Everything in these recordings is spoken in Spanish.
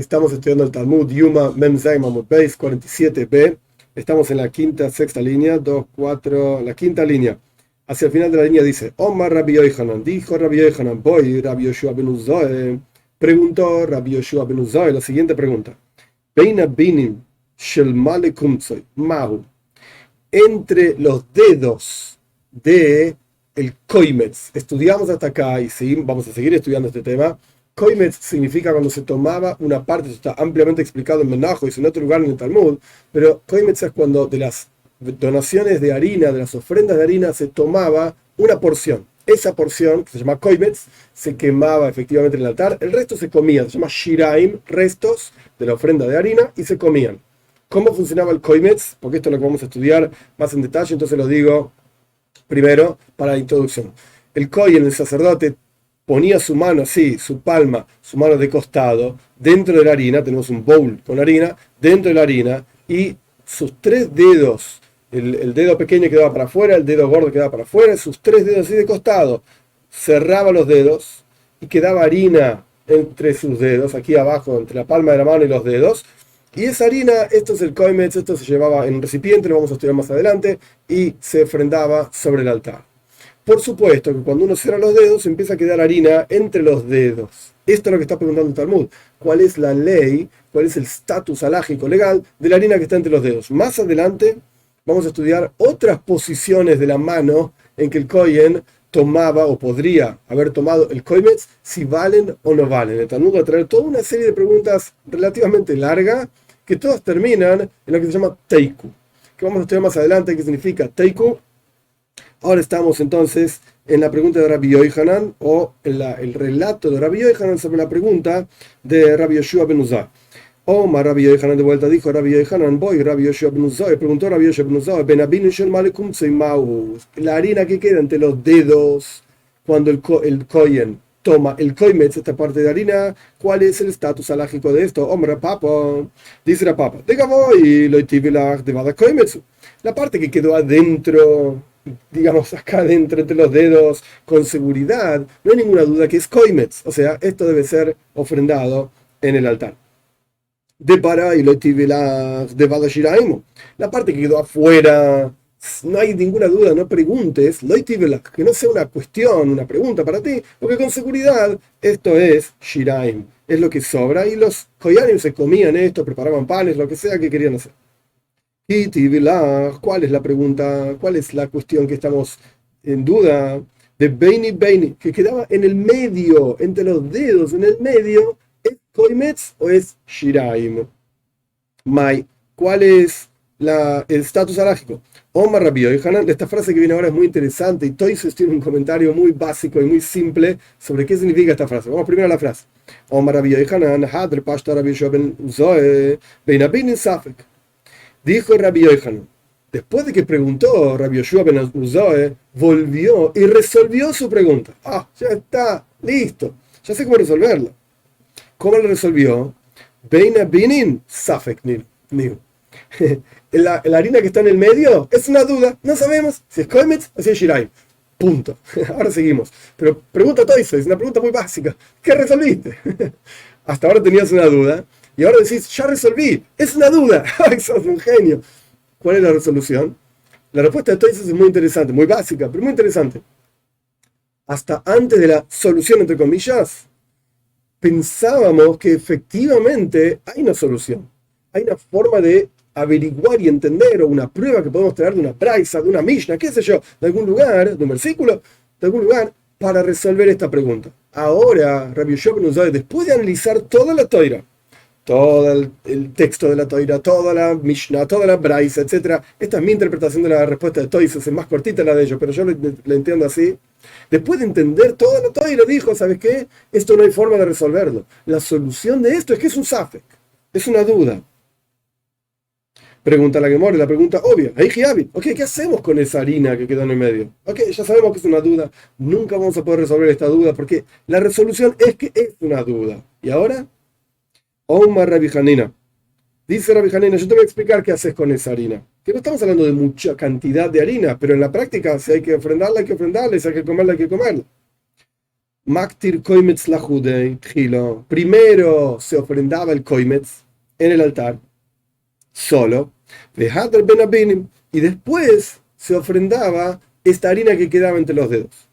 Estamos estudiando el Talmud Yuma Mem Zayin Amud Beis 47b. Estamos en la sexta línea, 2, 4, la quinta línea. Hacia el final de la línea dice: Omar Rabbi Yohanan, dijo Rabbi Yohanan, voy Rabbi Yoshua ben Uzoe. Preguntó Rabbi Yoshua ben Uzoe la siguiente pregunta: Beina binim shel male kumtzoy mahu. Entre los dedos de el koimetz. Estudiamos hasta acá y vamos a seguir estudiando este tema. Koimetz significa cuando se tomaba una parte, esto está ampliamente explicado en Menajo y en otro lugar en el Talmud, pero Koimetz es cuando de las donaciones de harina, de las ofrendas de harina, se tomaba una porción. Esa porción, que se llama Koimetz, se quemaba efectivamente en el altar, el resto se comía, se llama Shiraim, restos de la ofrenda de harina, y se comían. ¿Cómo funcionaba el Koimetz? Porque esto es lo que vamos a estudiar más en detalle, entonces lo digo primero para la introducción. El Kohen, el sacerdote, ponía su mano así, su palma, su mano de costado, dentro de la harina, tenemos un bowl con harina, dentro de la harina, y sus tres dedos, el dedo pequeño quedaba para afuera, el dedo gordo quedaba para afuera, sus tres dedos así de costado, cerraba los dedos y quedaba harina entre sus dedos, aquí abajo, entre la palma de la mano y los dedos, y esa harina, esto es el koimetz, esto se llevaba en un recipiente, lo vamos a estudiar más adelante, y se ofrendaba sobre el altar. Por supuesto que cuando uno cierra los dedos empieza a quedar harina entre los dedos. Esto es lo que está preguntando el Talmud. ¿Cuál es la ley, cuál es el estatus halágico legal de la harina que está entre los dedos? Más adelante vamos a estudiar otras posiciones de la mano en que el Kohen tomaba o podría haber tomado el koimetz, si valen o no valen. El Talmud va a traer toda una serie de preguntas relativamente largas que todas terminan en lo que se llama teiku, que vamos a estudiar más adelante qué significa teiku. Ahora estamos entonces en la pregunta de Rabbi Yohanan, o en el relato de Rabbi Yohanan sobre la pregunta de Rabbi Yoshua ben Uzoe. Omar Rabbi Yohanan de vuelta dijo Rabbi Yohanan, voy Rabbi Yoshua ben Uzoe. Preguntó Rabbi Yoshua ben Uzoe: Ben abinu shel male kumtzoy mahu. La harina que queda entre los dedos cuando el kohen toma el koimetz, esta parte de harina, ¿cuál es el estatus halágico de esto? Omar Papa, dice la Papa, voy lo tivilach de vada koimetz. La parte que quedó adentro, digamos acá adentro entre los dedos, con seguridad, no hay ninguna duda que es koimetz, o sea, esto debe ser ofrendado en el altar. De para y lo tivilach de vada shiraimo. La parte que quedó afuera, no hay ninguna duda, no preguntes, que no sea una cuestión, una pregunta para ti, porque con seguridad esto es shiraim, es lo que sobra, y los koyanim se comían esto, preparaban panes, lo que sea que querían hacer. Y tivilach, ¿cuál es la pregunta? ¿Cuál es la cuestión que estamos en duda? De beini, que quedaba en el medio, entre los dedos, en el medio, ¿es koimetz o es shiraim? ¿Cuál es el estatus halágico? Omar Rabbi Yohanan, esta frase que viene ahora es muy interesante, y Toisos tiene un comentario muy básico y muy simple sobre qué significa esta frase. Vamos primero a la frase. Omar Rabbi Yohanan, hadr pashta Rabbi Yoshua ben Uzoe, bein abin safek. Dijo Rabbi Yohanan, después de que preguntó Rabbi Yoshua ben Uzoe, volvió y resolvió su pregunta. Ya está, listo, ya sé cómo resolverla. ¿Cómo lo resolvió? Bein abinin safek niu. La harina que está en el medio es una duda, no sabemos si es koimetz o si es shiraim. Punto. Ahora seguimos. Pero pregunta Toisos, es una pregunta muy básica. ¿Qué resolviste? Hasta ahora tenías una duda y ahora decís, ya resolví, es una duda. ¡Ay, sos un genio! ¿Cuál es la resolución? La respuesta de Toisos es muy interesante, muy básica, pero muy interesante. Hasta antes de la solución, entre comillas, pensábamos que efectivamente hay una solución. Hay una forma de averiguar y entender, o una prueba que podemos traer de una praisa, de una Mishnah, qué sé yo, de algún lugar, de un versículo, de algún lugar, para resolver esta pregunta. Ahora, Rabbi Yoshua ben Uzoe, después de analizar toda la Toira, todo el texto de la Toira, toda la Mishnah, toda la praisa, etc. Esta es mi interpretación de la respuesta de Toisos, es más cortita la de ellos, pero yo la entiendo así. Después de entender toda la Toira, dijo, ¿sabes qué? Esto no hay forma de resolverlo. La solución de esto es que es un safek, es una duda. Pregunta la Gemara, la pregunta obvia. Ok, ¿qué hacemos con esa harina que quedó en el medio? Ok, ya sabemos que es una duda. Nunca vamos a poder resolver esta duda porque la resolución es que es una duda. ¿Y ahora? Omar Rabbi Hanina. Dice Rabbi Hanina, yo te voy a explicar qué haces con esa harina. Que no estamos hablando de mucha cantidad de harina, pero en la práctica, si hay que ofrendarla, hay que ofrendarla, y si hay que comerla, hay que comerla. Maktir koimetz lahudei tchilo. Primero se ofrendaba el koimetz en el altar, solo. Vehader ben abinim. Y después se ofrendaba esta harina que quedaba entre los dedos.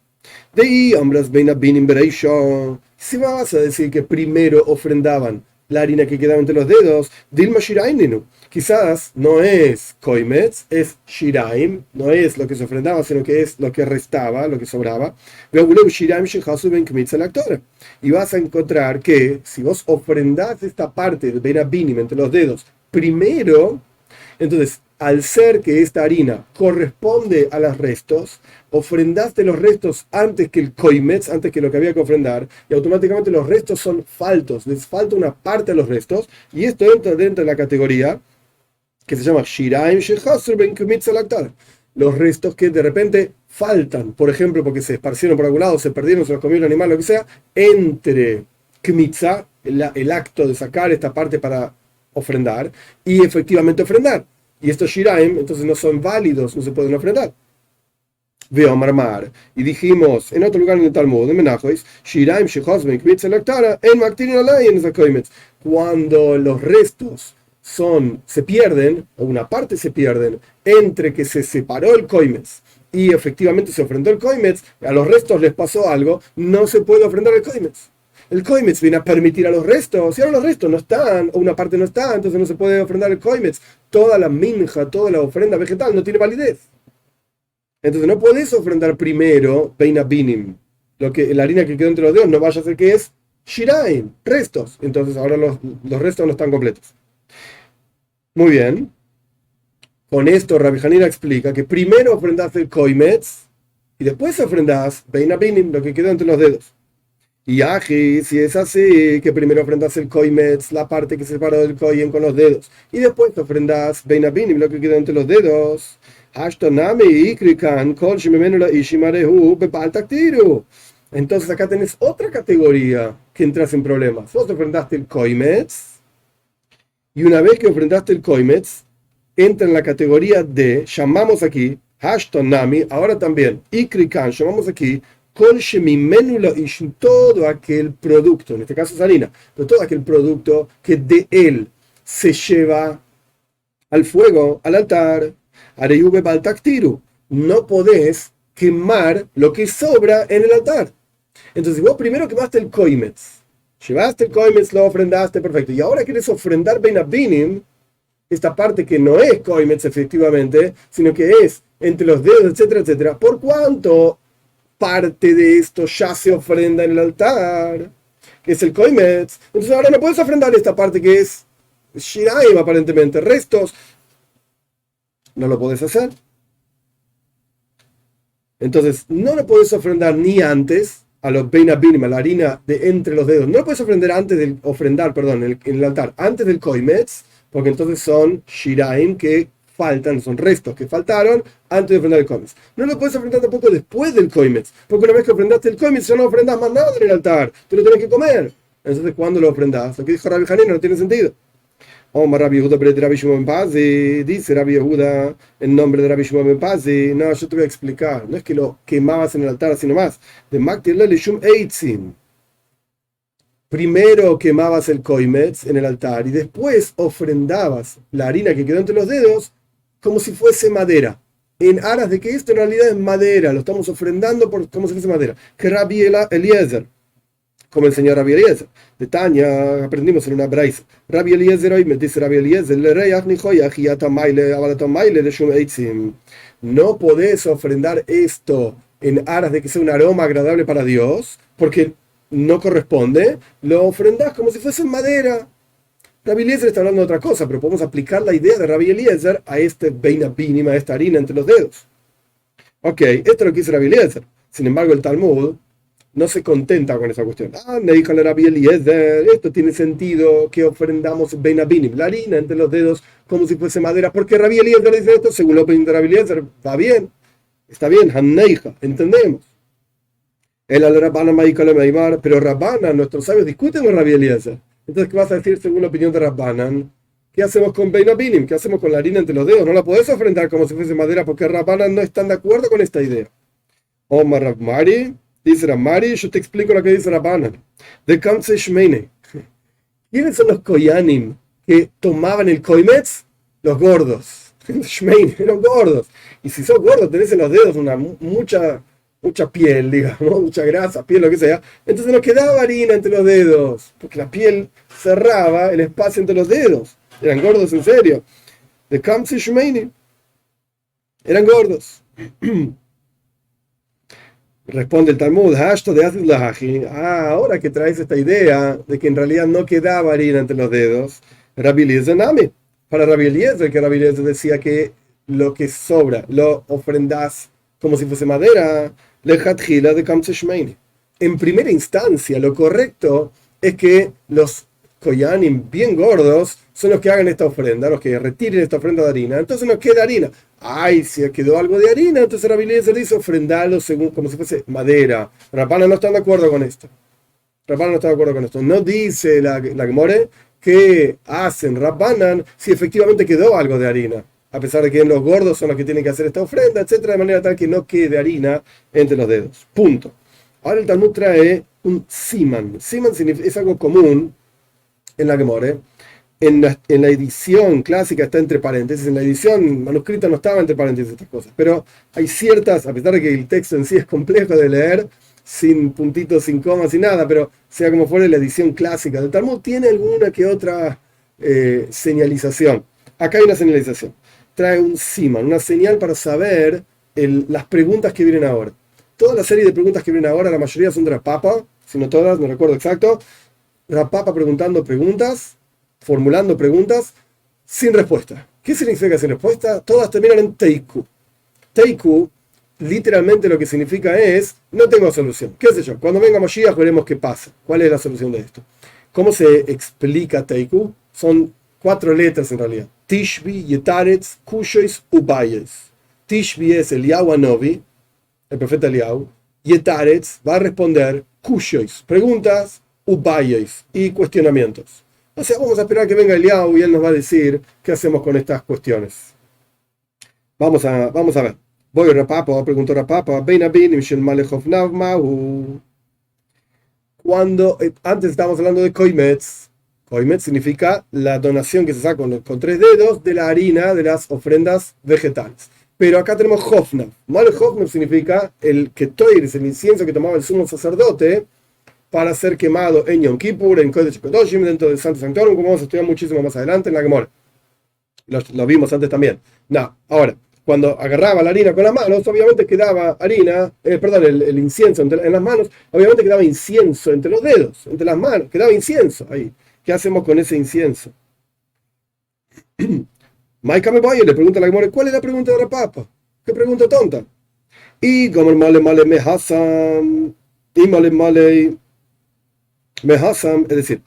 De ahí, hombres ben abinim bereishon. Si vas a decir que primero ofrendaban la harina que quedaba entre los dedos, Dilma Shiraininu. Quizás no es koimetz, es shiraim, no es lo que se ofrendaba, sino que es lo que restaba, lo que sobraba. Y vas a encontrar que si vos ofrendás esta parte del ben abinim entre los dedos primero, entonces al ser que esta harina corresponde a los restos, ofrendaste los restos antes que el koimetz, antes que lo que había que ofrendar, y automáticamente los restos son faltos, les falta una parte de los restos, y esto entra dentro de la categoría que se llama Shiraim Shechasur Ben Kmitza Laktar. Los restos que de repente faltan, por ejemplo, porque se esparcieron por algún lado, se perdieron, se los comió un animal, lo que sea, entre Kmitza, el acto de sacar esta parte para ofrendar, y efectivamente ofrendar. Y estos Shiraim, entonces no son válidos, no se pueden ofrendar. Veo Marmar. Y dijimos en otro lugar en el Talmud, en Menajois, Shiraim Shechasur Kmitza Laktara, en Maktirin Alay en Zakoimetz. Cuando los restos se pierden, o una parte se pierden, entre que se separó el koimetz y efectivamente se ofrendó el koimetz, a los restos les pasó algo, no se puede ofrendar el koimetz. El koimetz viene a permitir a los restos, si ahora los restos no están, o una parte no está, entonces no se puede ofrendar el koimetz. Toda la minja, toda la ofrenda vegetal no tiene validez. Entonces no puedes ofrendar primero beina binim, la harina que quedó entre los dedos, no vaya a ser que es shiraim, restos. Entonces ahora los restos no están completos. Muy bien. Con esto Rabbi Hanina explica que primero ofrendas el koimetz y después ofrendas bein abinim, lo que quedó entre los dedos. Y aji, si es así, que primero ofrendas el koimetz, la parte que se separó del koyen con los dedos, y después ofrendas bein abinim, lo que quedó entre los dedos. Entonces acá tenés otra categoría que entras en problemas. Vos ofrendaste el koimetz, y una vez que ofrendaste el koimetz, entra en la categoría de, llamamos aquí, Hashton Nami, ahora también, Ikrikan, llamamos aquí, Kol Shemimenula y todo aquel producto, en este caso es harina, pero todo aquel producto que de él se lleva al fuego, al altar, Areyube Baltaktiru, no podés quemar lo que sobra en el altar. Entonces, vos primero quemaste el koimetz, llevaste el koimetz, lo ofrendaste, perfecto. Y ahora quieres ofrendar bein abinim, esta parte que no es koimetz efectivamente, sino que es entre los dedos, etcétera, etcétera. ¿Por cuánto parte de esto ya se ofrenda en el altar? Que es el koimetz. Entonces ahora no puedes ofrendar esta parte que es shiraim, aparentemente, restos. No lo puedes hacer. Entonces no lo puedes ofrendar ni antes a los bein abinim, a la harina de entre los dedos. No lo puedes ofrendar, en el altar, antes del koimetz, porque entonces son shiraim que faltan, son restos que faltaron antes de ofrendar el koimetz. No lo puedes ofrendar tampoco después del koimetz, porque una vez que ofrendaste el koimetz ya no ofrendas más nada en el altar, te lo tienes que comer. Entonces, ¿cuándo lo ofrendas? Lo que dijo Rabbi Hanina no tiene sentido. Omar Rabbi Yehuda de Rabbi Shimon ben Pazi, dice Rabbi Yehuda en nombre de Rabbi Shimon ben Pazi. No, yo te voy a explicar. No es que lo quemabas en el altar, sino más. De Maktir le Shum Eitzin. Primero quemabas el koimetz en el altar y después ofrendabas la harina que quedó entre los dedos como si fuese madera. En aras de que esto en realidad es madera, lo estamos ofrendando como si fuese madera. Que Rabbi Eliezer, como el señor Rabbi Eliezer. De Tania aprendimos en una braisa. Rabbi Eliezer hoy me dice Rabbi Eliezer, no podés ofrendar esto en aras de que sea un aroma agradable para Dios, porque no corresponde, lo ofrendás como si fuese madera. Rabbi Eliezer está hablando de otra cosa, pero podemos aplicar la idea de Rabbi Eliezer a este bein abinim, a esta harina entre los dedos. Ok, esto es lo que dice Rabbi Eliezer. Sin embargo, el Talmud no se contenta con esa cuestión. Dijo Rabbi Eliezer, esto tiene sentido que ofrendamos bein abinim, la harina entre los dedos como si fuese madera. Porque Rabbi Eliezer dice esto, según la opinión de Rabbi Eliezer, va bien, está bien, Hanneija, entendemos. Pero Rabbanan, nuestros sabios discuten con Rabbi Eliezer. Entonces, ¿qué vas a decir según la opinión de Rabbanan? ¿Qué hacemos con bein abinim? ¿Qué hacemos con la harina entre los dedos? No la podés ofrendar como si fuese madera porque Rabbanan no están de acuerdo con esta idea. Omar Rabmari, Dice Ramari, yo te explico lo que dice Rabbanan. De Kamse Shmeine. ¿Quiénes son los Koyanim que tomaban el Koimetz? Los gordos. Shmeine, los gordos. Y si sos gordo, tenés en los dedos mucha piel, digamos, mucha grasa, piel, lo que sea. Entonces no quedaba harina entre los dedos, porque la piel cerraba el espacio entre los dedos. Eran gordos en serio. De Kamse Shmeine. Eran gordos. Responde el Talmud, ahora que traes esta idea de que en realidad no quedaba harina entre los dedos, Rabbi Eliezer Nami. Para Rabbi Eliezer, que Rabbi Eliezer decía que lo que sobra lo ofrendas como si fuese madera, lejatjila de Kamse Shmeini. En primera instancia, lo correcto es que los koyanim bien gordos son los que hagan esta ofrenda, los que retiren esta ofrenda de harina. Entonces no queda harina. Ay, si quedó algo de harina, entonces Rabbi Eliezer dice ofrendarlo según, como si fuese madera. Rapana no está de acuerdo con esto. Rapana no está de acuerdo con esto. No dice la Gemore que hacen Rabbanan si efectivamente quedó algo de harina. A pesar de que los gordos son los que tienen que hacer esta ofrenda, etcétera, de manera tal que no quede harina entre los dedos. Punto. Ahora el Talmud trae un siman. Siman es algo común en la Gemore. En la edición clásica está entre paréntesis, en la edición manuscrita no estaba entre paréntesis estas cosas, pero hay ciertas, a pesar de que el texto en sí es complejo de leer, sin puntitos, sin comas, sin nada, pero sea como fuera la edición clásica del Talmud, tiene alguna que otra señalización. Acá hay una señalización. Trae un siman, una señal para saber las preguntas que vienen ahora. Toda la serie de preguntas que vienen ahora, la mayoría son de Rapapa, si no todas, no recuerdo exacto. Rapapa preguntando preguntas, formulando preguntas sin respuesta. ¿Qué significa sin respuesta? Todas terminan en teiku. Teiku, literalmente lo que significa es, no tengo solución. ¿Qué sé yo? Cuando venga Moshiach veremos qué pasa. ¿Cuál es la solución de esto? ¿Cómo se explica teiku? Son 4 letras en realidad. Tishbi, Yetaretz, Kushois, Ubayes. Tishbi es Eliyahu Anovi, el profeta Eliyahu. Yetaretz va a responder Kushois, preguntas, Ubayes y cuestionamientos. O sea, vamos a esperar que venga Eliyahu y él nos va a decir qué hacemos con estas cuestiones. Vamos a ver. Voy a Rapapa, preguntó Rapapa, cuando antes estábamos hablando de Koimetz. Koimetz significa la donación que se saca con 3 dedos de la harina de las ofrendas vegetales. Pero acá tenemos Hofnav. Mal Hofnav significa el ketoir, es el incienso que tomaba el sumo sacerdote para ser quemado en Yom Kippur, en Kodesh Kodoshim, dentro del Santo Sanctorum, como vamos a estudiar muchísimo más adelante en la Gemara. Lo vimos antes también. No, ahora, cuando agarraba la harina con las manos, obviamente quedaba el incienso en las manos, obviamente quedaba incienso entre los dedos, entre las manos, quedaba incienso ahí. ¿Qué hacemos con ese incienso? Maika me voy, le pregunta a la Gemara, ¿cuál es la pregunta de Rapapa? ¿Qué pregunta tonta? Y Gomer Male Me Hasam, y Male Mehasam, es decir,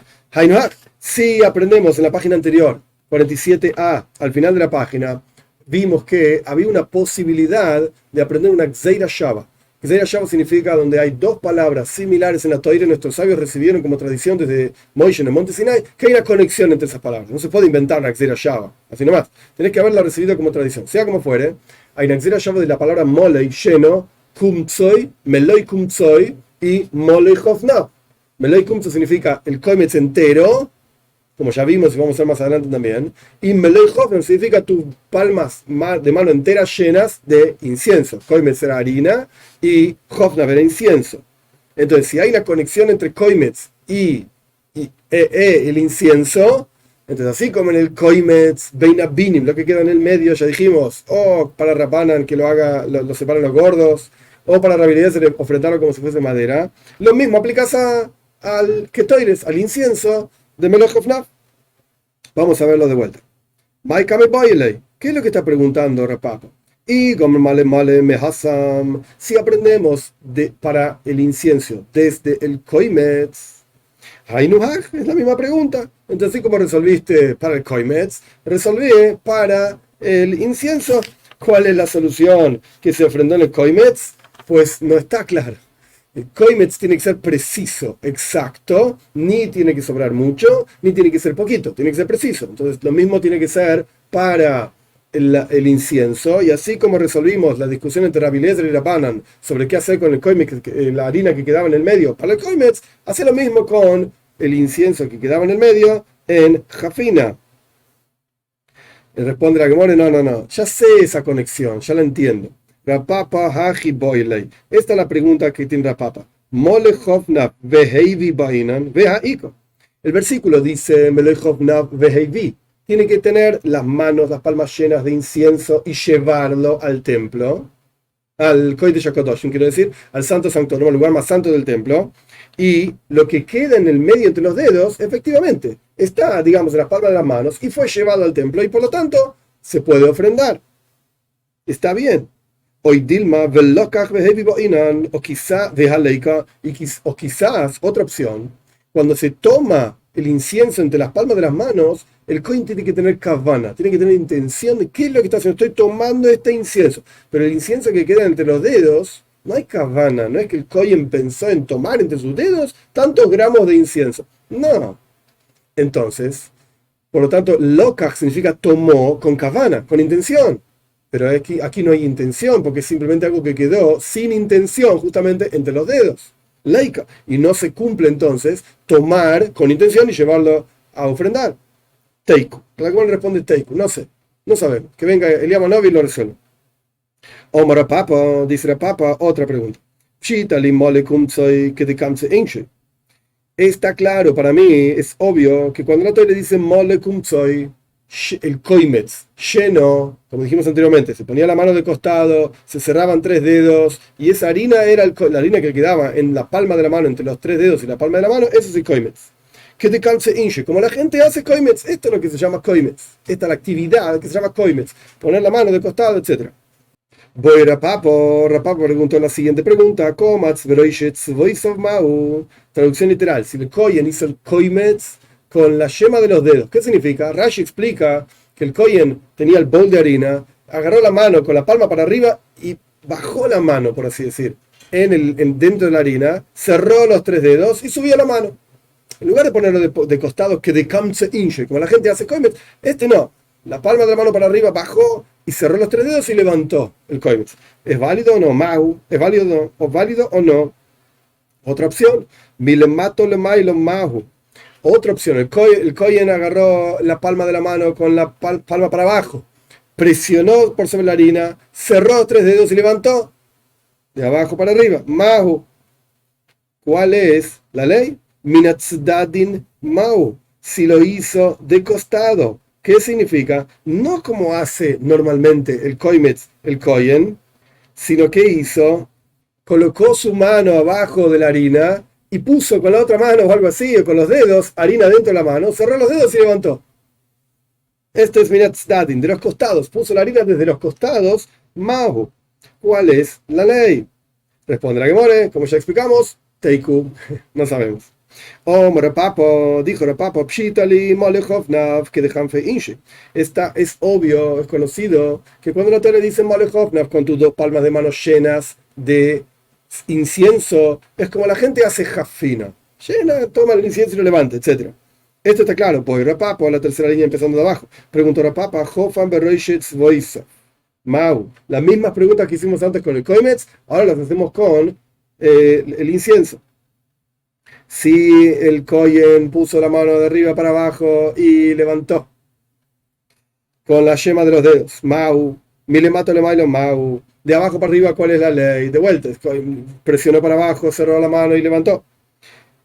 si aprendemos en la página anterior, 47a, al final de la página, vimos que había una posibilidad de aprender una Gzeira Shava. Gzeira Shava significa donde hay 2 palabras similares en la Torá, nuestros sabios recibieron como tradición desde Moisés en el Monte Sinai, que hay una conexión entre esas palabras. No se puede inventar una Gzeira Shava, así nomás. Tenés que haberla recibido como tradición. Sea como fuere, hay una Gzeira Shava de la palabra molei, lleno, kumtsoi, meloi kumtsoi y molei hofna. Meloi kumtsoi significa el koimetz entero, como ya vimos y vamos a ver más adelante también, y meloi hofna significa tus palmas de mano enteras llenas de incienso. Koimetz era harina y hofna era incienso. Entonces, si hay una conexión entre koimetz y el incienso, entonces así como en el koimetz, beina binim, lo que queda en el medio, ya dijimos, para Rabbanan que lo haga, lo separan los gordos, o para Rabbi Eliezer ofrendarlo como si fuese madera, lo mismo aplicas al ketoires, al incienso de Melech Hofnav. Vamos a verlo de vuelta. ¿Qué es lo que está preguntando Rapapa? Y Gomer Male Mehasam, si aprendemos para el incienso desde el koimetz, Hainuhach, es la misma pregunta. Entonces, ¿cómo resolviste para el koimetz? Resolví para el incienso. ¿Cuál es la solución que se ofrendó en el koimetz? Pues no está claro. El koimetz tiene que ser preciso, exacto, ni tiene que sobrar mucho, ni tiene que ser poquito, tiene que ser preciso. Entonces, lo mismo tiene que ser para el incienso, y así como resolvimos la discusión entre Rabbi Eliezer y Rabbanan sobre qué hacer con el koimetz, la harina que quedaba en el medio para el koimetz, hace lo mismo con el incienso que quedaba en el medio en Jafina. Y responde la Gemara, no, ya sé esa conexión, ya la entiendo. Rapapa haji boilei. Esta es la pregunta que tiene Rapapa. Mole hovna veheivi bainan vehaiko. El versículo dice Mole hovna veheivi. Tiene que tener las manos, las palmas llenas de incienso y llevarlo al templo, al Kodesh HaKadoshim, quiero decir, al Santo Sanctorum, al lugar más santo del templo. Y lo que queda en el medio entre los dedos, efectivamente, está, digamos, en las palmas de las manos y fue llevado al templo y por lo tanto se puede ofrendar. Está bien. Hoy Dilma, o quizá o quizás otra opción, cuando se toma el incienso entre las palmas de las manos, el Kohen tiene que tener kavana, tiene que tener intención de qué es lo que está haciendo. Estoy tomando este incienso, pero el incienso que queda entre los dedos, no hay kavana, no es que el Kohen pensó en tomar entre sus dedos tantos gramos de incienso. No. Entonces, por lo tanto, lokach significa tomó con kavana, con intención. Pero aquí no hay intención, porque es simplemente algo que quedó sin intención, justamente entre los dedos. Leika. Y no se cumple entonces tomar con intención y llevarlo a ofrendar. Teiku. La cual responde Teiku. No sé. No sabemos. Que venga Eliab Hanavi y lo resuelve. Omar Rapapa, dice Rapapa, otra pregunta. Está claro, para mí es obvio que cuando la Torah le dice Mole Kumtsoy, el koimetz lleno, como dijimos anteriormente, se ponía la mano de costado, se cerraban 3 dedos y esa harina era la harina que quedaba en la palma de la mano, entre los 3 dedos y la palma de la mano, eso es el koimetz. Que te calce inche, como la gente hace koimetz, esto es lo que se llama koimetz, esta es la actividad que se llama koimetz, poner la mano de costado, etc. Voy Rapapo preguntó la siguiente pregunta, traducción literal, si el kohen hizo el koimetz con la yema de los dedos. ¿Qué significa? Rashi explica que el kohen tenía el bol de harina, agarró la mano con la palma para arriba y bajó la mano, por así decir, dentro de la harina, cerró los 3 dedos y subió la mano. En lugar de ponerlo de costado, que de kamse inche, como la gente hace koimetz, no. La palma de la mano para arriba bajó y cerró los 3 dedos y levantó el koimetz. ¿Es válido o no? Mau. ¿Es válido o no? Otra opción. Milemato le mailo mahu. Otra opción, el kohen agarró la palma de la mano con la palma para abajo, presionó por sobre la harina, cerró 3 dedos y levantó de abajo para arriba. Mahu. ¿Cuál es la ley? Minatzadin mahu. Si lo hizo de costado. ¿Qué significa? No como hace normalmente el koimetz, el kohen, sino que hizo, colocó su mano abajo de la harina y puso con la otra mano o algo así, o con los dedos, harina dentro de la mano, cerró los dedos y levantó. Esto es Minat Stadin, de los costados. Puso la harina desde los costados, Mahu. ¿Cuál es la ley? Responde la Gemara, como ya explicamos, Teiku, no sabemos. Dijo Rapapo, Pshitali, Molechovnav, que dejan fe inche. Esta es obvio, es conocido, que cuando la Torah dice Molechovnav, con tus 2 palmas de manos llenas de incienso, es como la gente hace jafina, llena, toma el incienso y lo levanta, etc. Esto está claro, pues Rapapa, la tercera línea empezando de abajo, preguntó Rapapa, Hofan Beroishetz Voisa, Mau, las mismas preguntas que hicimos antes con el koimetz, ahora las hacemos con el incienso. Si el kohen puso la mano de arriba para abajo y levantó con la yema de los dedos, Mau, milemato le mailo, Mau. De abajo para arriba, ¿cuál es la ley? De vuelta, presionó para abajo, cerró la mano y levantó.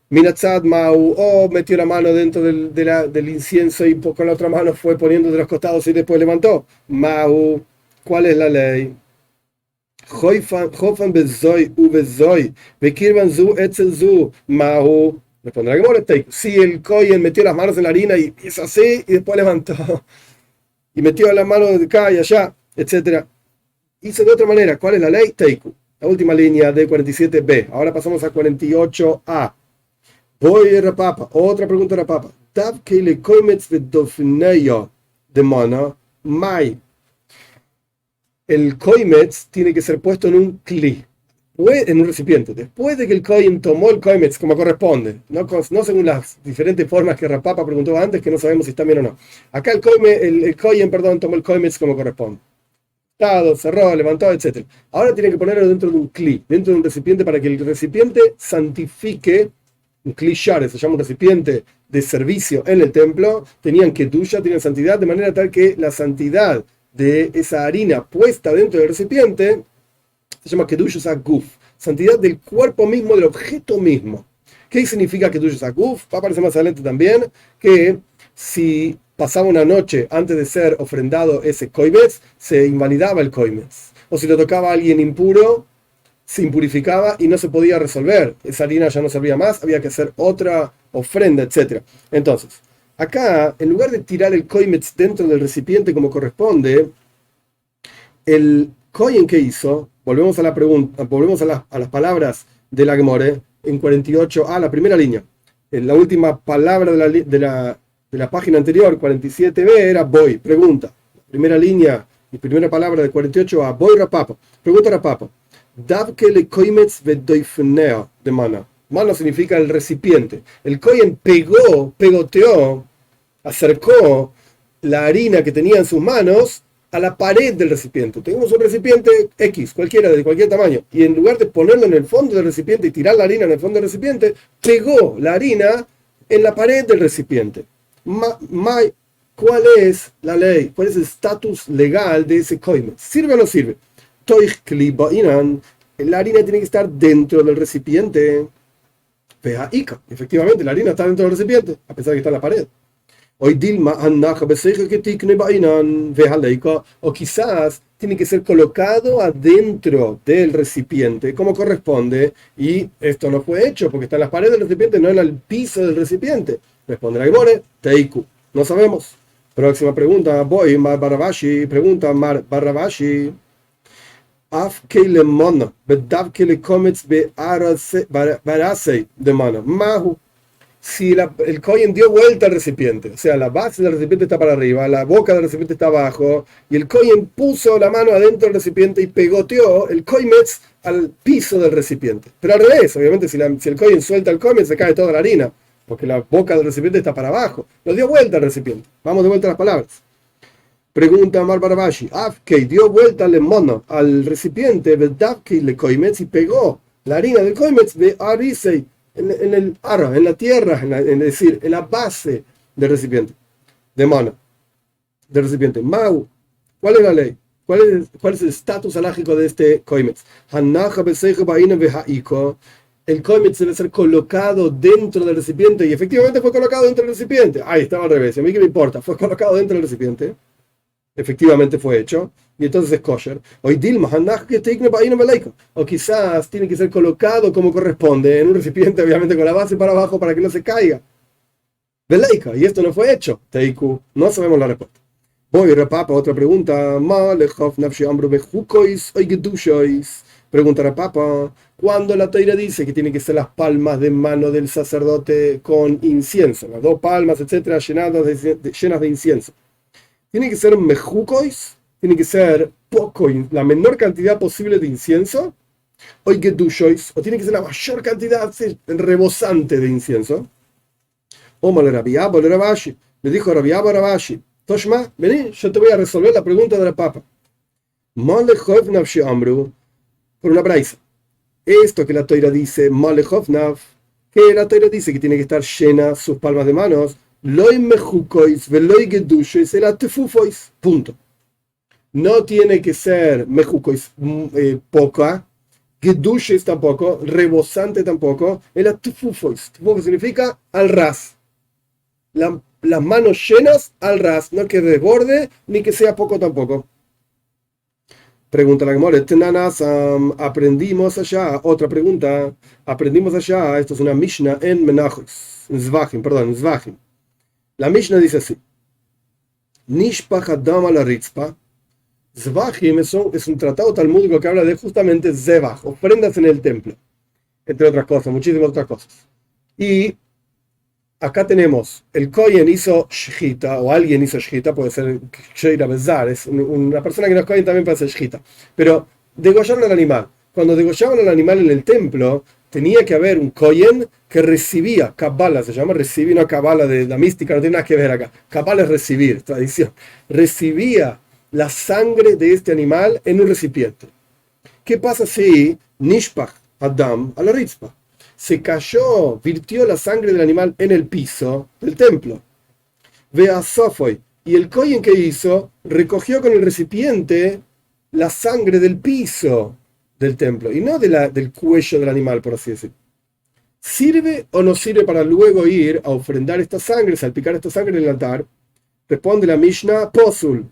Minatzad Mau, o metió la mano dentro del incienso y con la otra mano fue poniendo de los costados y después levantó. Mau, ¿cuál es la ley? Hofan bezoi u bezoi, bekirban zu etzel zu, Mau. Responderá que molesta. Si el kohen metió las manos en la harina y hizo así y después levantó. Y metió las manos de acá y allá, etc. Hizo de otra manera. ¿Cuál es la ley? Teiku. La última línea de 47b. Ahora pasamos a 48a. Voy a Rapapa. Otra pregunta a Rapapa. Tav que le koimetz vedofneyo de mano mai. El koimetz tiene que ser puesto en un kli. después, en un recipiente, después de que el Kohen tomó el Koimetz como corresponde, no según las diferentes formas que Rapapa preguntó antes, que no sabemos si está bien o no. Acá el Kohen, perdón, tomó el Koimetz como corresponde. Cerró, levantó, etc. Ahora tiene que ponerlo dentro de un kli, dentro de un recipiente, para que el recipiente santifique, un kli share, se llama un recipiente de servicio en el templo, tenían kedusha, tenían santidad, de manera tal que la santidad de esa harina puesta dentro del recipiente se llama kedusha saguf, santidad del cuerpo mismo, del objeto mismo. ¿Qué significa kedusha saguf? Va a aparecer más adelante también que si pasaba una noche antes de ser ofrendado ese koimetz, se invalidaba el koimetz. O si lo tocaba a alguien impuro, se impurificaba y no se podía resolver. Esa harina ya no servía más, había que hacer otra ofrenda, etc. Entonces, acá, en lugar de tirar el koimetz dentro del recipiente como corresponde, el kohen que hizo, volvemos a la pregunta, volvemos a las palabras de la Gemore en 48a, la primera línea. En la última palabra de la página anterior, 47b, era voy, pregunta. Primera línea y primera palabra de 48a, voy Rapapa. Pregunta Rapapa. Davke le koimetz vedoifneo de mana. Mana significa el recipiente. El kohen pegoteó, acercó la harina que tenía en sus manos a la pared del recipiente. Tenemos un recipiente X, cualquiera, de cualquier tamaño, y en lugar de ponerlo en el fondo del recipiente y tirar la harina en el fondo del recipiente, pegó la harina en la pared del recipiente. ¿Cuál es la ley? ¿Cuál es el estatus legal de ese koimetz? ¿Sirve o no sirve? La harina tiene que estar dentro del recipiente. Efectivamente, la harina está dentro del recipiente, a pesar de que está en la pared. O quizás tiene que ser colocado adentro del recipiente como corresponde, y esto no fue hecho porque está en las paredes del recipiente, no en el piso del recipiente. Responde la Gemore, Teiku. No sabemos. Próxima pregunta. Voy, Mar Barrabashi. Pregunta Mar Barrabashi. Af kele mono, bedav kele komets be barasei de mano. Mahu. Si el kohen dio vuelta al recipiente, o sea, la base del recipiente está para arriba, la boca del recipiente está abajo, y el kohen puso la mano adentro del recipiente y pegoteó el koimetz al piso del recipiente. Pero al revés, obviamente, si el kohen suelta el koimetz, se cae toda la harina, porque la boca del recipiente está para abajo. Lo dio vuelta al recipiente. Vamos de vuelta a las palabras. Pregunta Mar Barbashi. Afkei dio vuelta al recipiente, le koimetz, y pegó la harina del koimetz de arisei en el arra, en la tierra, es decir, en la base del recipiente, de mano, del recipiente. Mau, ¿cuál es la ley? ¿Cuál es el estatus alágico de este koimetz? El koimetz debe ser colocado dentro del recipiente, y efectivamente fue colocado dentro del recipiente. Ahí estaba al revés, a mí qué me importa, fue colocado dentro del recipiente. Efectivamente fue hecho, y entonces es kosher. O quizás tiene que ser colocado como corresponde, en un recipiente, obviamente con la base para abajo, para que no se caiga. Veleika, y esto no fue hecho. Teiku, no sabemos la respuesta. Voy, Rapapa, otra pregunta. Pregunta Rapapa. Cuando la Teira dice que tiene que ser las palmas de mano del sacerdote con incienso, las dos palmas, etcétera, llenas de incienso, tiene que ser mejucois, tiene que ser poco, la menor cantidad posible de incienso, o tiene que ser la mayor cantidad rebosante de incienso. Le dijo Rabiab a Rabashi, Toshma, vení, yo te voy a resolver la pregunta de la papa. Por una braisa. Esto que la Toira dice, que la Toira dice que tiene que estar llena sus palmas de manos, punto. No tiene que ser mejukois poca, gedushes tampoco, rebosante tampoco, el atufufois. Tufufo significa al ras. Las manos llenas al ras, no que desborde ni que sea poco tampoco. Pregunta la Gemara, aprendimos allá, otra pregunta, aprendimos allá, esto es una Mishnah en Menachos, en Zvachim. La Mishnah dice así: Nishpach Adam ala Ritzpa. Zvachim es un tratado talmúdico que habla de justamente Zebach, ofrendas en el templo, entre otras cosas, muchísimas otras cosas. Y acá tenemos, el Kohen hizo Shechita, o alguien hizo Shechita, puede ser Sheira Bezar, es una persona que no es Kohen también puede ser Shechita, pero degollaron al animal. cuando degollaban al animal en el templo, tenía que haber un kohen que recibía, Kabbalah se llama recibir, no Kabbalah de la mística, no tiene nada que ver acá. Kabbalah es recibir, tradición. Recibía la sangre de este animal en un recipiente. ¿Qué pasa si Nishpach Adam a la Ritzpa? Se cayó, virtió la sangre del animal en el piso del templo. Ve a Sofoy. Y el kohen que hizo, recogió con el recipiente la sangre del piso del templo y no del cuello del animal, por así decirlo. ¿Sirve o no sirve para luego ir a ofrendar esta sangre, salpicar esta sangre en el altar? Responde la Mishnah, Posul.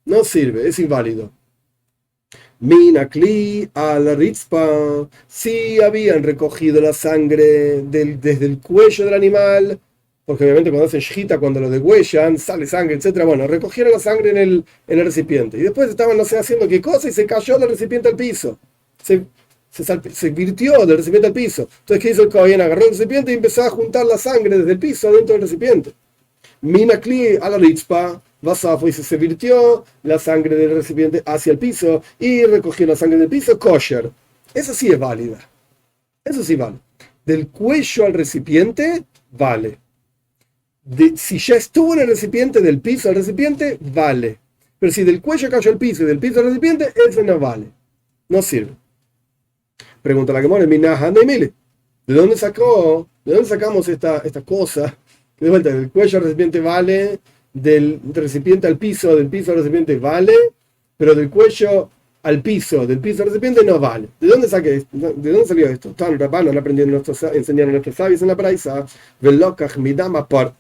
No sirve, es inválido. Minakli a la Ritzpa. Si habían recogido la sangre desde el cuello del animal, porque obviamente cuando hacen shita, cuando lo degüellan, sale sangre, etc. Bueno, recogieron la sangre en el recipiente. Y después estaban, no sé, haciendo qué cosa y se cayó del recipiente al piso. Se virtió del recipiente al piso. Entonces, ¿qué hizo el kohen? Agarró el recipiente y empezó a juntar la sangre desde el piso dentro del recipiente. Minakli a la ritzpa, vasafo, y se virtió la sangre del recipiente hacia el piso y recogió la sangre del piso, kosher. Eso sí es válida. Eso sí vale. Del cuello al recipiente, vale. Si ya estuvo en el recipiente, del piso al recipiente, vale. Pero si del cuello cayó al piso y del piso al recipiente, eso no vale. No sirve. Pregunta la Gemara, ¿de dónde sacamos esta cosa? De vuelta, del cuello al recipiente vale, del recipiente al piso, del piso al recipiente vale, pero del cuello al piso, del piso al recipiente no vale. ¿De dónde salió esto? Tan Rabbanan enseñaron nuestros sabios en la Braisa, velokach midama por.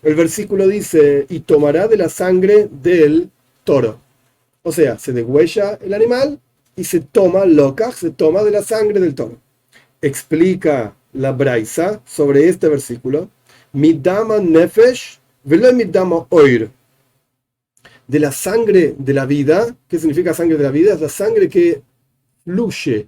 El versículo dice, y tomará de la sangre del toro. O sea, se degüella el animal y se toma de la sangre del toro. Explica la Braisa sobre este versículo, midama nefesh velo midama oir. De la sangre de la vida. ¿Qué significa sangre de la vida? Es la sangre que fluye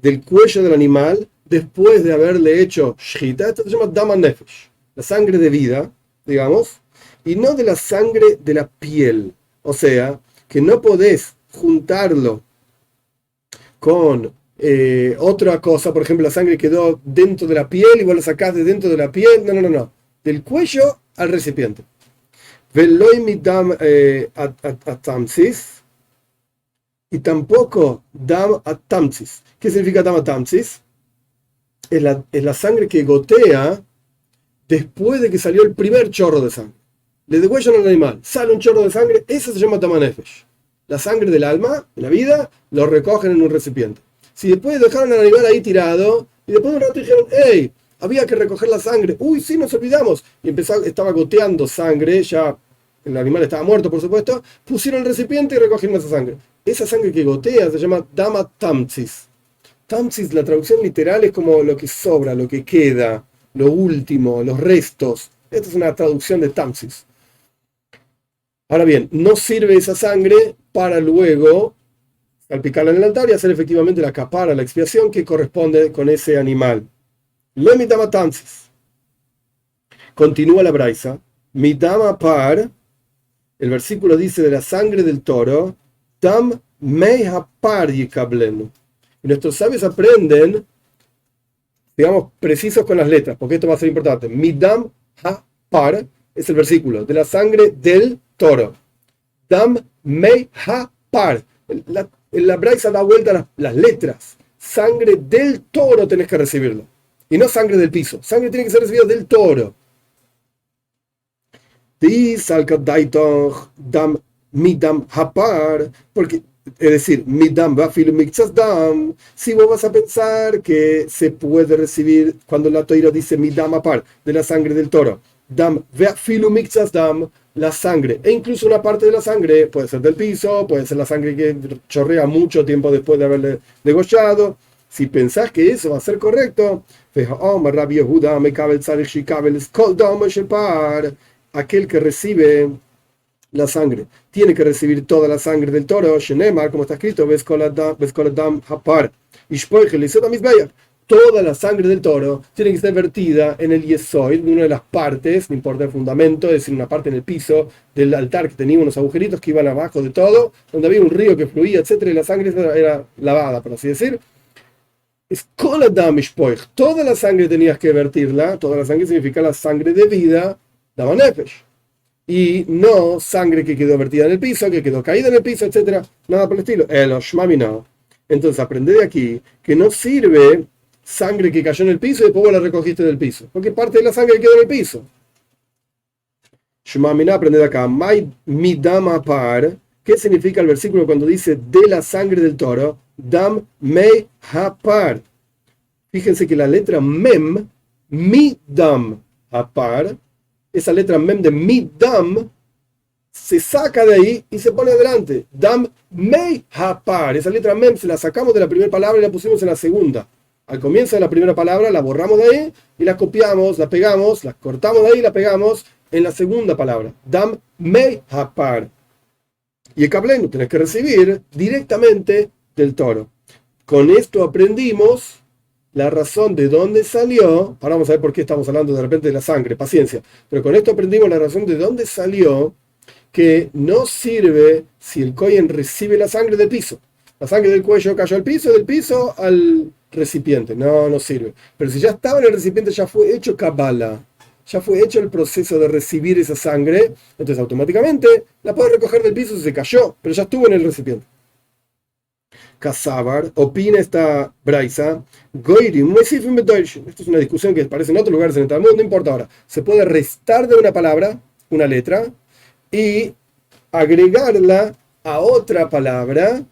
del cuello del animal después de haberle hecho shita. Esto se llama dama nefesh, la sangre de vida, digamos, y no de la sangre de la piel. O sea, que no podés juntarlo con otra cosa. Por ejemplo, la sangre quedó dentro de la piel y vos la sacás de dentro de la piel. No. Del cuello al recipiente. Veloy midam atamsis, y tampoco dam atamsis. ¿Qué significa dam atamsis? Es la sangre que gotea después de que salió el primer chorro de sangre. Le degüellan al animal, sale un chorro de sangre, eso se llama tamanefesh. La sangre del alma, de la vida, lo recogen en un recipiente. Si después dejaron al animal ahí tirado, y después de un rato dijeron, hey, había que recoger la sangre, uy, sí, nos olvidamos, y estaba goteando sangre, ya el animal estaba muerto, por supuesto, pusieron el recipiente y recogieron esa sangre. Esa sangre que gotea se llama dama tamsis. Tamsis, la traducción literal es como lo que sobra, lo que queda, lo último, los restos. Esta es una traducción de tamsis. Ahora bien, no sirve esa sangre para luego salpicarla en el altar y hacer efectivamente la capara, la expiación que corresponde con ese animal. Lo mitama tamsis. Continúa la braisa. Mitama par. El versículo dice de la sangre del toro. Tam meha par yikablenu. Y nuestros sabios aprenden, digamos, precisos con las letras, porque esto va a ser importante. Midam ha par es el versículo de la sangre del toro. Dam mei ha par. La braisa da vuelta a las letras. Sangre del toro tenés que recibirlo. Y no sangre del piso. Sangre tiene que ser recibida del toro. Dam midam ha par. Porque, es decir, midam va filu mixas dam. Si vos vas a pensar que se puede recibir, cuando la toira dice midam ha par, de la sangre del toro. Dam va filu mixas dam. La sangre, e incluso una parte de la sangre puede ser del piso, puede ser la sangre que chorrea mucho tiempo después de haberle degollado. Si pensás que eso va a ser correcto, aquel que recibe la sangre tiene que recibir toda la sangre del toro, como está escrito, toda la sangre del toro tiene que ser vertida en el yesoid, en una de las partes, no importa el fundamento, es decir, una parte en el piso del altar que tenía unos agujeritos que iban abajo de todo, donde había un río que fluía, etcétera, y la sangre era lavada, por así decir. Es koladam ishpoich. Toda la sangre tenías que vertirla. Toda la sangre significa la sangre de vida, dama nefesh. Y no sangre que quedó vertida en el piso, que quedó caída en el piso, etcétera. Nada por el estilo. El shmami no. Entonces aprende de aquí que no sirve sangre que cayó en el piso y después vos la recogiste del piso. Porque parte de la sangre quedó en el piso. Shmami no, aprende de acá. Mi dama par. ¿Qué significa el versículo cuando dice de la sangre del toro? Dam mei hapar. Fíjense que la letra mem, mi dam hapar, esa letra mem de mi dam, se saca de ahí y se pone adelante. Dam mei hapar. Esa letra mem se la sacamos de la primera palabra y la pusimos en la segunda. Al comienzo de la primera palabra la borramos de ahí y la copiamos, la pegamos, la cortamos de ahí y la pegamos en la segunda palabra. Dam mei hapar. Y el cableno tenés que recibir directamente del toro. Con esto aprendimos la razón de dónde salió. Ahora vamos a ver por qué estamos hablando de repente de la sangre, paciencia. Pero con esto aprendimos la razón de dónde salió que no sirve si el kohen recibe la sangre del piso. La sangre del cuello cayó al piso, del piso al recipiente. No sirve. Pero si ya estaba en el recipiente, ya fue hecho kabbalah. Ya fue hecho el proceso de recibir esa sangre, entonces automáticamente la puede recoger del piso si se cayó, pero ya estuvo en el recipiente. Kasabar opina esta braisa, Goirim, esto es una discusión que aparece en otros lugares en el Talmud, no importa ahora. Se puede restar de una palabra, una letra, y agregarla a otra palabra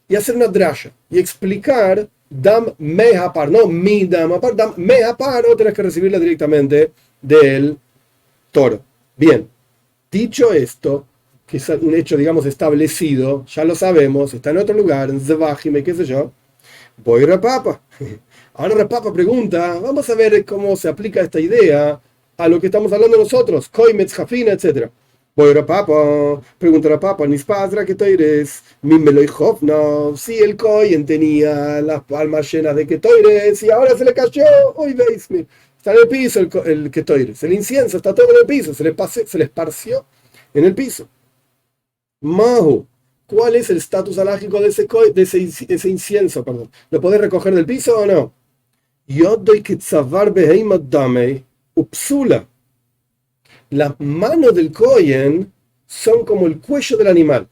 y hacer una drasha y explicar dam mehapar, no mi dam apar, dam mehapar, o tenés que recibirla directamente del toro. Bien, dicho esto, que es un hecho, digamos, establecido, ya lo sabemos, está en otro lugar, en Zevajime, qué sé yo, voy Rapapa. Ahora Rapapa pregunta, vamos a ver cómo se aplica esta idea a lo que estamos hablando nosotros, Koimetz, Jafina, etc. Voy Rapapa, pregunta Rapapa, Nispadra, que toires, Mimeloichov, no, si el Koyen tenía las palmas llenas de ketoires y ahora se le cayó, hoy veis, está en el piso el ketoires, el incienso está todo en el piso, se le esparció en el piso. Mahu, ¿cuál es el estatus alágico de ese incienso? Perdón. ¿Lo podés recoger del piso o no? Yo doy que tzavar beheimot damei upsula. Las manos del kohen son como el cuello del animal.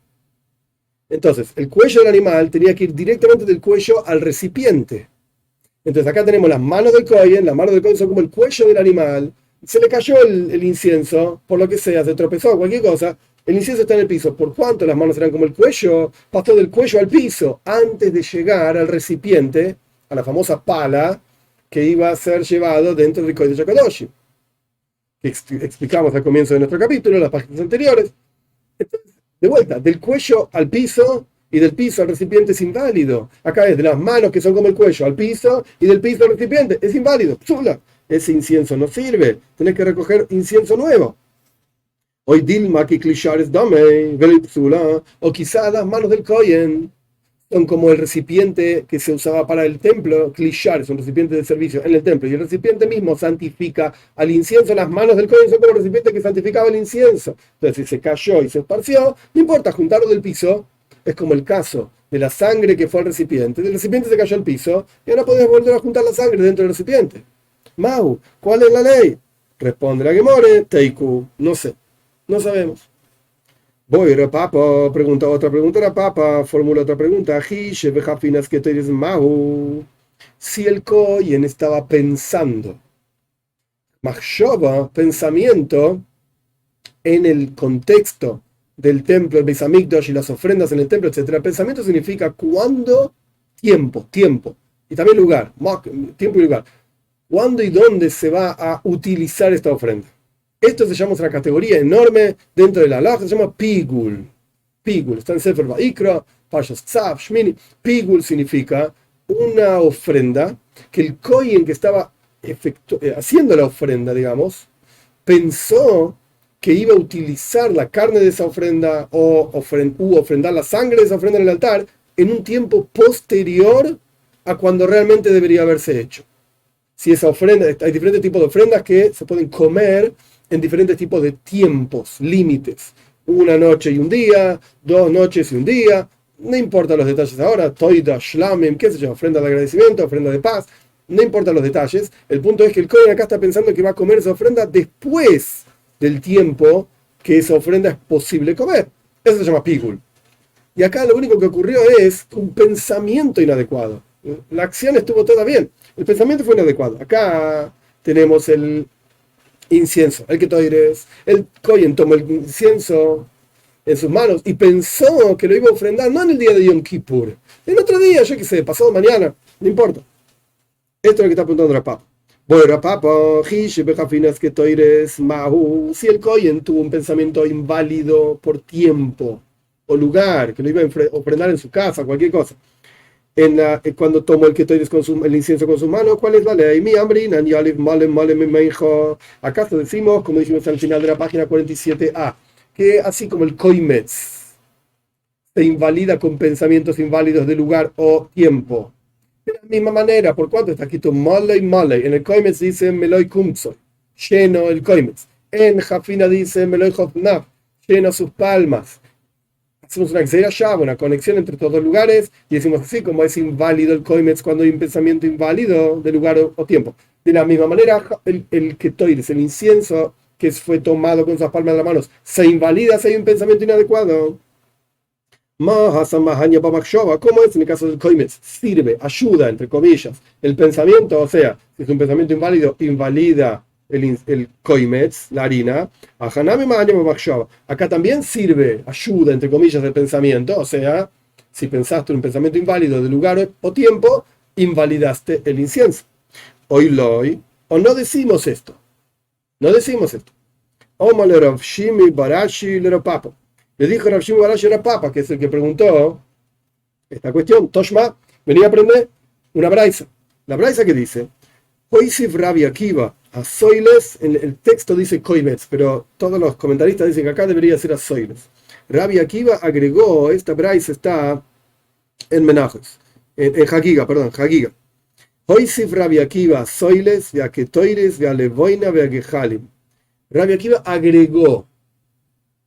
Entonces, el cuello del animal tenía que ir directamente del cuello al recipiente. Entonces, acá tenemos las manos del kohen. Las manos del kohen son como el cuello del animal. Se le cayó el incienso, por lo que sea, se tropezó, cualquier cosa. El incienso está en el piso. ¿Por cuánto las manos eran como el cuello? Pasó del cuello al piso antes de llegar al recipiente, a la famosa pala que iba a ser llevado dentro del Kodesh HaKadoshim, que explicamos al comienzo de nuestro capítulo, en las páginas anteriores. Entonces, de vuelta, del cuello al piso y del piso al recipiente es inválido. Acá es de las manos que son como el cuello al piso y del piso al recipiente. Es inválido. Psula. Ese incienso no sirve. Tenés que recoger incienso nuevo. Hoy Dilma que clichares dame, o quizá las manos del Kohen son como el recipiente que se usaba para el templo. Clichar es un recipiente de servicio en el templo y el recipiente mismo santifica al incienso. Las manos del Kohen son como el recipiente que santificaba el incienso. Entonces, si se cayó y se esparció, no importa, juntarlo del piso. Es como el caso de la sangre que fue al recipiente. El recipiente se cayó al piso y ahora podés volver a juntar la sangre dentro del recipiente. Mau, ¿cuál es la ley? Responde la Gemore, Teiku, no sé. No sabemos. Voy, Rapapa, pregunta otra pregunta, Rapapa, formula otra pregunta. Si el Kohen estaba pensando, Machshava, pensamiento, en el contexto del templo, el Beis Hamikdash y las ofrendas en el templo, etc. Pensamiento significa cuándo, tiempo, y también lugar, tiempo y lugar. ¿Cuándo y dónde se va a utilizar esta ofrenda? Esto se llama una categoría enorme dentro de la halaj, se llama Pigul. Pigul, está en Sefer Vayikra, Parshas Tzav, Shmini. Pigul significa una ofrenda que el Kohen que estaba haciendo la ofrenda, digamos, pensó que iba a utilizar la carne de esa ofrenda o ofrendar la sangre de esa ofrenda en el altar en un tiempo posterior a cuando realmente debería haberse hecho. Si esa ofrenda, hay diferentes tipos de ofrendas que se pueden comer en diferentes tipos de tiempos, límites. Una noche y un día, 2 noches y un día, no importa los detalles ahora, toida, shlamim, qué sé yo, ofrenda de agradecimiento, ofrenda de paz, no importa los detalles. El punto es que el Kohen acá está pensando que va a comer esa ofrenda después del tiempo que esa ofrenda es posible comer. Eso se llama pigul. Y acá lo único que ocurrió es un pensamiento inadecuado. La acción estuvo toda bien, el pensamiento fue inadecuado. Acá tenemos el incienso, el ketoires, el Kohen tomó el incienso en sus manos y pensó que lo iba a ofrendar no en el día de Yom Kippur, el otro día, yo qué sé, pasado mañana, no importa. Esto es lo que está apuntando Rapapa. Bueno, Rapapa, si el Kohen tuvo un pensamiento inválido por tiempo o lugar, que lo iba a ofrendar en su casa, cualquier cosa, cuando tomó el ketoires el incienso con sus manos, ¿cuál es la ley? Mi hambre, ¿acaso decimos, como dijimos al final de la página 47a, que así como el koimetz se invalida con pensamientos inválidos de lugar o tiempo? De la misma manera, ¿por cuánto está escrito Malay Malay? En el koimetz dice Meloy Kumtsoy, lleno el koimetz. En Jafina dice Meloy Hofnaf, lleno sus palmas. Hacemos una xerashab, una conexión entre todos los lugares, y decimos así como es inválido el koimetz cuando hay un pensamiento inválido de lugar o tiempo. De la misma manera, el ketoires, el incienso que fue tomado con sus palmas de las manos, se invalida si hay un pensamiento inadecuado. ¿Cómo es en el caso del koimetz? Sirve, ayuda, entre comillas, el pensamiento, o sea, si es un pensamiento inválido, invalida el koimetz, la harina. Acá también sirve, ayuda, entre comillas, el pensamiento, o sea, si pensaste en un pensamiento inválido de lugar o tiempo, invalidaste el incienso. Hoy o no decimos esto. No decimos esto. Rav Shimi Barashi le Papa. Le dijo Rav Shimi Barashi era Papa, que es el que preguntó esta cuestión. Toshma, venía a aprender una braisa. La braisa que dice, Hoisif Rabbi Akiva, a Soiles, en el texto dice Koimetz, pero todos los comentaristas dicen que acá debería ser a Soiles. Rabbi Akiva agregó, esta braisa está en Menajes, en Hagiga, perdón, Hagiga. Hoisif Rabbi Akiva, Soiles, vea Ketoires, vea Levoina, vea Gehalim. Rabbi Akiva agregó,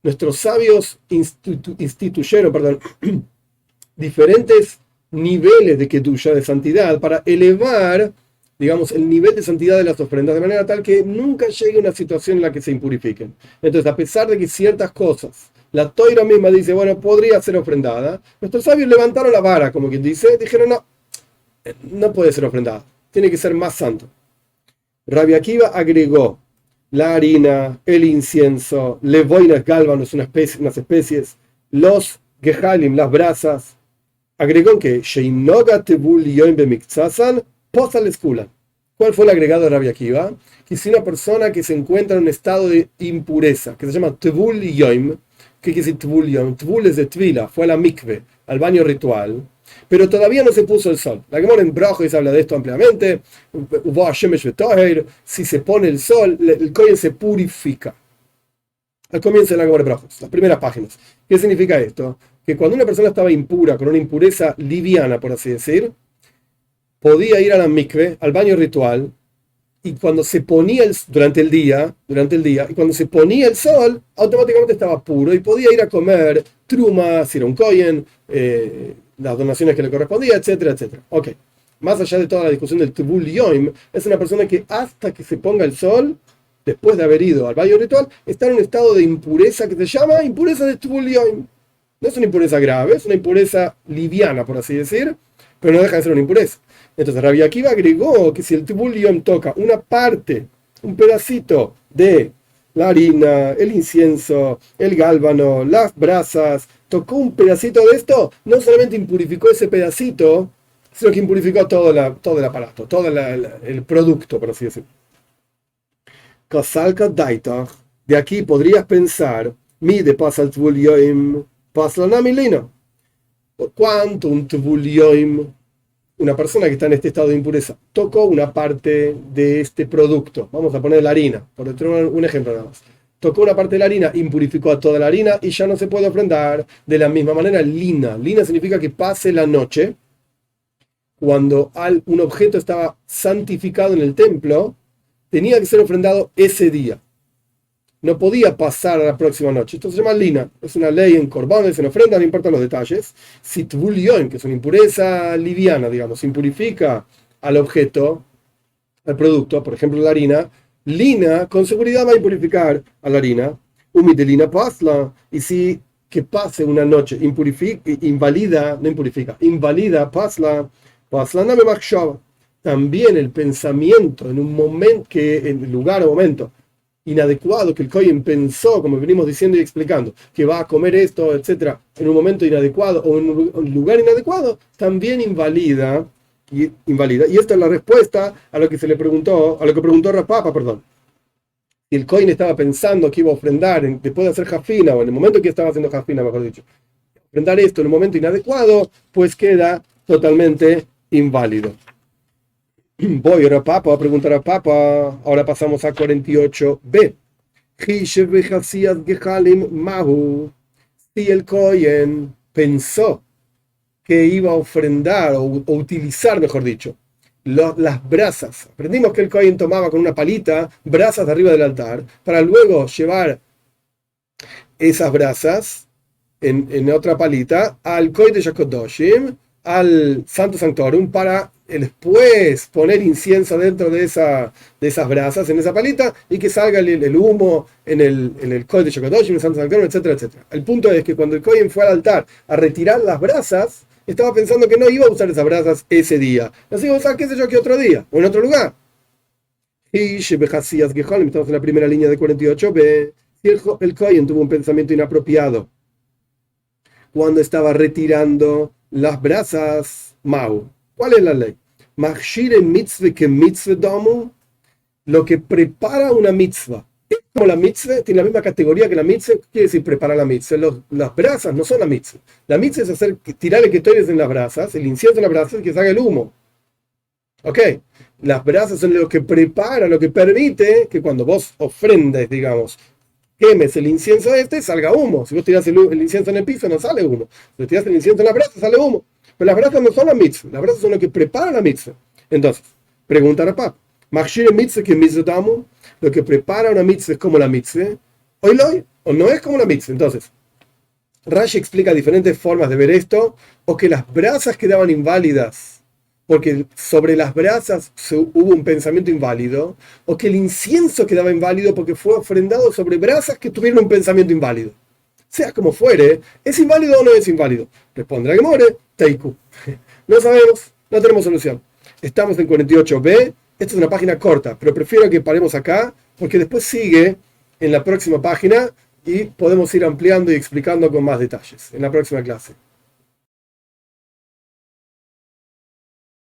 nuestros sabios instituyeron diferentes niveles de kedusha, de santidad, para elevar, digamos, el nivel de santidad de las ofrendas, de manera tal que nunca llegue una situación en la que se impurifiquen. Entonces, a pesar de que ciertas cosas, la toira misma dice, bueno, podría ser ofrendada, nuestros sabios levantaron la vara, como quien dice, dijeron, no, no puede ser ofrendada, tiene que ser más santo. Rabbi Akiva agregó la harina, el incienso, levoinas gálvanos, unas especies, los gehalim, las brasas. Agregó que Sheinoga Tebul Yoim Bemiktsazan, Posal Eskulan. ¿Cuál fue el agregado de Rabbi Akiva? Que si una persona que se encuentra en un estado de impureza, que se llama Tebul Yoim, ¿qué quiere decir Tebul Yoim? Tebul es de Tvila, fue a la mikve, al baño ritual, pero todavía no se puso el sol. La Gemara en Brajos habla de esto ampliamente. Si se pone el sol, el Kohen se purifica. Al comienzo de la Gemara en Brajos, las primeras páginas. ¿Qué significa esto? Que cuando una persona estaba impura, con una impureza liviana, por así decir, podía ir a la mikve, al baño ritual, y cuando se ponía durante el día, y cuando se ponía el sol, automáticamente estaba puro y podía ir a comer truma, si era un kohen, las donaciones que le correspondía, etcétera, etcétera. Ok, más allá de toda la discusión del Tebul Yoim, es una persona que hasta que se ponga el sol, después de haber ido al baño ritual, está en un estado de impureza que se llama impureza de Tebul Yoim. No es una impureza grave, es una impureza liviana, por así decir, pero no deja de ser una impureza. Entonces Rabbi Akiva agregó que si el Tebul Yoim toca una parte, un pedacito de la harina, el incienso, el gálbano, las brasas, tocó un pedacito de esto, no solamente impurificó ese pedacito, sino que impurificó todo el aparato, todo el producto, por así decirlo. De aquí podrías pensar, mide pasa el Tebul Yoim, pasa la milina. ¿Por cuánto un Tebul Yoim, una persona que está en este estado de impureza, tocó una parte de este producto? Vamos a poner la harina, por tener un ejemplo nada más. Tocó una parte de la harina, impurificó a toda la harina y ya no se puede ofrendar. De la misma manera, lina. Lina significa que pase la noche. Cuando un objeto estaba santificado en el templo, tenía que ser ofrendado ese día. no podía pasar a la próxima noche. Esto se llama lina, es una ley en corbanes, en ofrendas, no importan los detalles. Sitvulion, que es una impureza liviana, digamos, impurifica al objeto, al producto, por ejemplo la harina, lina con seguridad va a impurificar a la harina, humitelina pasla, y si que pase una noche invalida, no impurifica, invalida pasla, pasla no me machshava. También el pensamiento en un momento, que en el lugar o momento inadecuado que el Kohen pensó, como venimos diciendo y explicando, que va a comer esto, etcétera, en un momento inadecuado o en un lugar inadecuado, también invalida. Y esta es la respuesta a lo que se le preguntó, a lo que preguntó Rapapa, perdón. Si el Kohen estaba pensando que iba a ofrendar después de hacer jafina, o en el momento que estaba haciendo jafina, mejor dicho, ofrendar esto en un momento inadecuado, pues queda totalmente inválido. Voy a Papa a preguntar a Papa. Ahora pasamos a 48b. Si el Kohen pensó que iba a ofrendar o utilizar, mejor dicho, las brasas. Aprendimos que el Kohen tomaba con una palita brasas de arriba del altar para luego llevar esas brasas en otra palita al Kodesh HaKodoshim, al Santo Sanctorum, para después poner incienso dentro de esas brasas, en esa palita, y que salga el humo en el Kodesh HaKodoshim, el Santo Sanctorum, etcétera, etcétera. El punto es que cuando el Kohen fue al altar a retirar las brasas, estaba pensando que no iba a usar esas brasas ese día, las iba a usar, qué sé yo, que otro día, o en otro lugar. Y estamos en la primera línea de 48b. Si el Kohen tuvo un pensamiento inapropiado cuando estaba retirando las brasas, Mau. ¿Cuál es la ley? Machshire mitzvah que mitzvah domu, lo que prepara una mitzvah. Es como la mitzvah, tiene la misma categoría que la mitzvah. ¿Qué quiere decir preparar la mitzvah? Las brasas no son la mitzvah. La mitzvah es tirar el ketones en las brasas, el incienso en las brasas, y que salga el humo. ¿Ok? Las brasas son lo que prepara, lo que permite que cuando vos ofrendes, digamos, quemes el incienso salga humo. Si vos tirás el incienso en el piso, no sale humo. Si tirás el incienso en la brasa, sale humo. Pero las brasas no son la mitzvah. Las brasas son lo que prepara la mitzvah. Entonces, pregunta a Rapap. Machshire mitzvah que mitzvah damu, lo que prepara una mitzvah es como la mitzvah. Hoy o no es como la mitzvah. Entonces, Rashi explica diferentes formas de ver esto, o que las brasas quedaban inválidas porque sobre las brasas hubo un pensamiento inválido, o que el incienso quedaba inválido porque fue ofrendado sobre brasas que tuvieron un pensamiento inválido. Sea como fuere, ¿es inválido o no es inválido? Responde la Gemore, Teiku. No sabemos, no tenemos solución. Estamos en 48b, esta es una página corta, pero prefiero que paremos acá, porque después sigue en la próxima página y podemos ir ampliando y explicando con más detalles en la próxima clase.